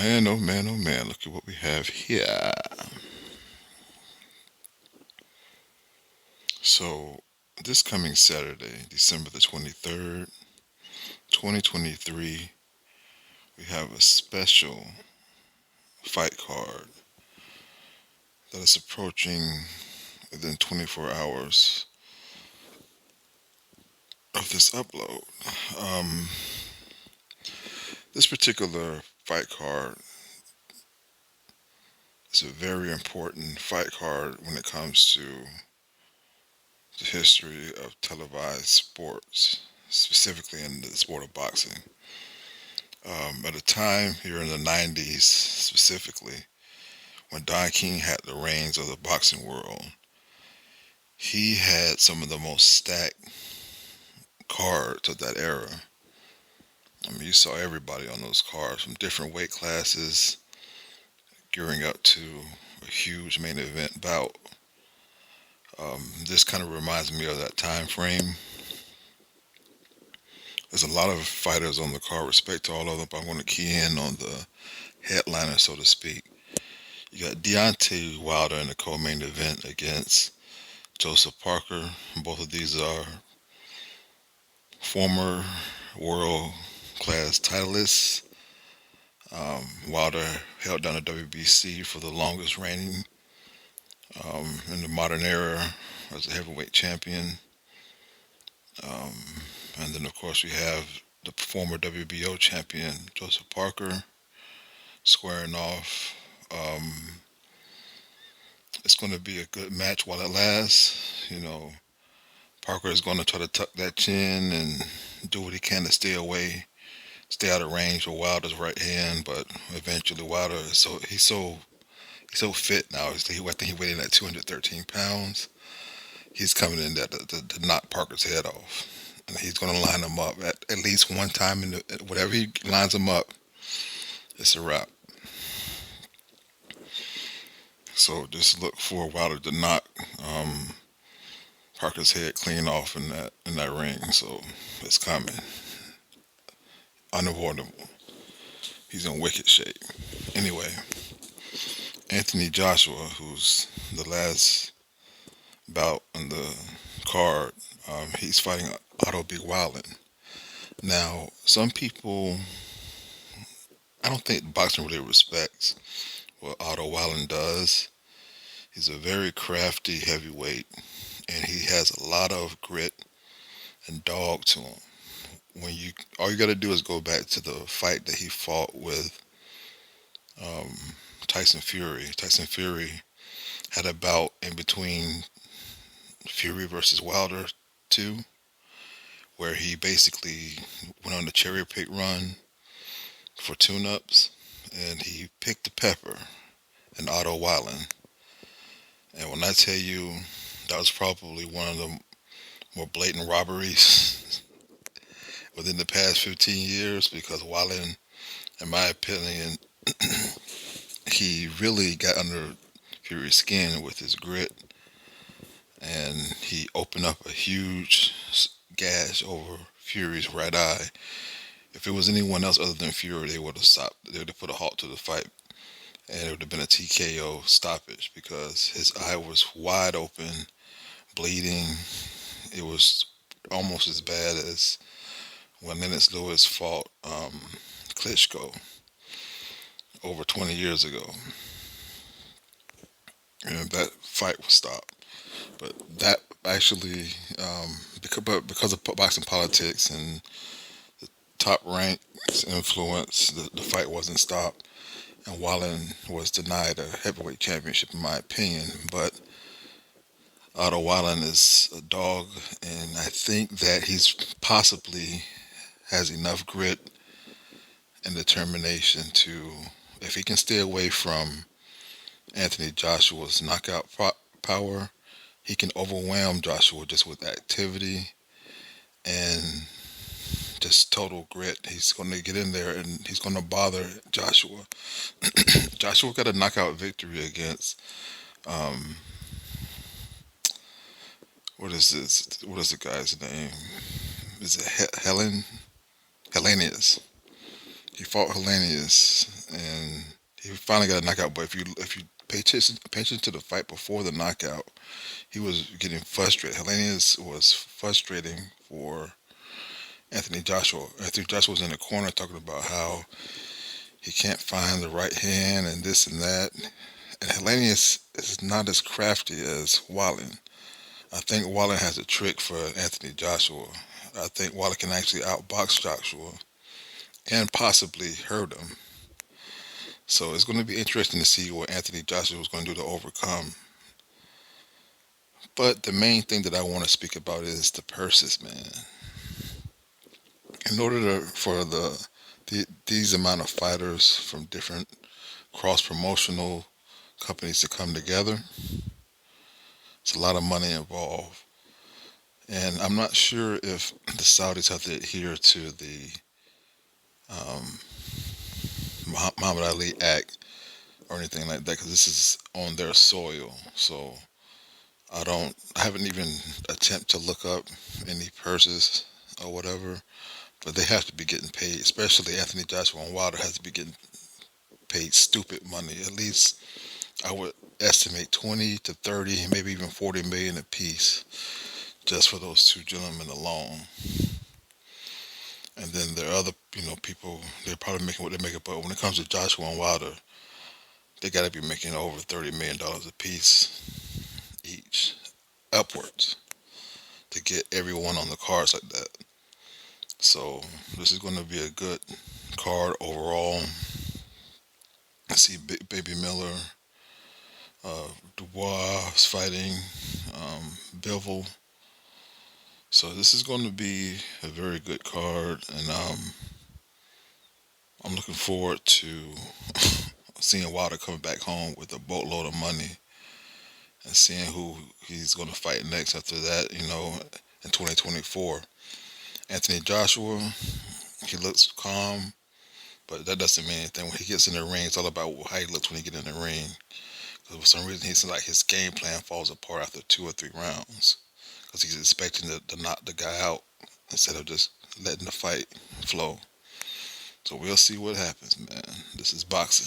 man, oh man, oh man, look at what we have here. So, this coming Saturday, December the 23rd, 2023, we have a special fight card that is approaching within 24 hours of this upload. Um, this particular fight card is a very important fight card when it comes to the history of televised sports, specifically in the sport of boxing. At a time here in the 90s, specifically, when Don King had the reins of the boxing world, he had some of the most stacked cards of that era. I mean, you saw everybody on those cards from different weight classes, gearing up to a huge main event bout. This kind of reminds me of that time frame. There's a lot of fighters on the card, respect to all of them, but I want to key in on the headliner, so to speak. You got Deontay Wilder in the co-main event against Joseph Parker. Both of these are former world-class titleists. Wilder held down the WBC for the longest reigning in the modern era as a heavyweight champion. And then, of course, we have the former WBO champion, Joseph Parker, squaring off. It's going to be a good match while it lasts. Parker is going to try to tuck that chin and do what he can to stay out of range of Wilder's right hand. But eventually, Wilder is he's so fit now. I think he weighed in at 213 pounds. He's coming in there to knock Parker's head off. And he's going to line him up at least one time. Whatever he lines him up, it's a wrap. So just look for Wilder to knock Parker's head clean off in that ring. So it's coming. Unavoidable. He's in wicked shape. Anyway, Anthony Joshua, who's the last bout on the card, he's fighting Otto B. Wallin. Now, some people, I don't think boxing really respects what Otto Wallin does. He's a very crafty heavyweight, and he has a lot of grit and dog to him. All you got to do is go back to the fight that he fought with um, Tyson Fury. Tyson Fury had a bout in between Fury versus Wilder 2, where he basically went on the cherry pick run for tune-ups, and he picked the pepper in Otto Wallin. And when I tell you, that was probably one of the more blatant robberies within the past 15 years, because Wallin, in my opinion, he really got under Fury's skin with his grit, and he opened up a huge gash over Fury's right eye. If it was anyone else other than Fury, they would have stopped. They would have put a halt to the fight, and it would have been a TKO stoppage because his eye was wide open, bleeding. It was almost as bad as when Lennox Lewis fought Klitschko over 20 years ago, and that fight was stopped. But that actually, because of boxing politics and top ranks influence, the fight wasn't stopped, and Wallin was denied a heavyweight championship, in my opinion. But Otto Wallin is a dog, and I think that he's possibly has enough grit and determination to, if he can stay away from Anthony Joshua's knockout power, he can overwhelm Joshua just with activity and just total grit. He's going to get in there and he's going to bother Joshua. Joshua got a knockout victory against what is this? What is the guy's name? Is it Hellenius? He fought Hellenius, and He finally got a knockout, but if you pay attention to the fight before the knockout, he was getting frustrated. Hellenius was frustrating for Anthony Joshua. Anthony Joshua was in the corner talking about how he can't find the right hand and this and that. And Hellenius is not as crafty as Wallin. I think Wallin has a trick for Anthony Joshua. I think Wallin can actually outbox Joshua and possibly hurt him. So it's going to be interesting to see what Anthony Joshua is going to do to overcome. But the main thing that I want to speak about is the purses, man. In order for these amount of fighters from different cross promotional companies to come together, it's a lot of money involved. And I'm not sure if the Saudis have to adhere to the um, Muhammad Ali Act or anything like that because this is on their soil. So I haven't even attempted to look up any purses or whatever, but they have to be getting paid, especially Anthony Joshua and Wilder has to be getting paid stupid money. At least I would estimate 20 to 30, maybe even 40 million a piece just for those two gentlemen alone. And then there are other, people, they're probably making what they're making, but when it comes to Joshua and Wilder, they got to be making over $30 million a piece each, upwards, to get everyone on the cards like that. So this is going to be a good card overall. I see Baby Miller, Dubois is fighting, Bivol. So this is going to be a very good card, and I'm looking forward to seeing Wilder coming back home with a boatload of money and seeing who he's going to fight next after that, in 2024. Anthony Joshua, he looks calm, but that doesn't mean anything. When he gets in the ring, it's all about how he looks when he gets in the ring. Because for some reason, he's like his game plan falls apart after 2 or 3 rounds. Because he's expecting to knock the guy out instead of just letting the fight flow. So we'll see what happens, man. This is boxing.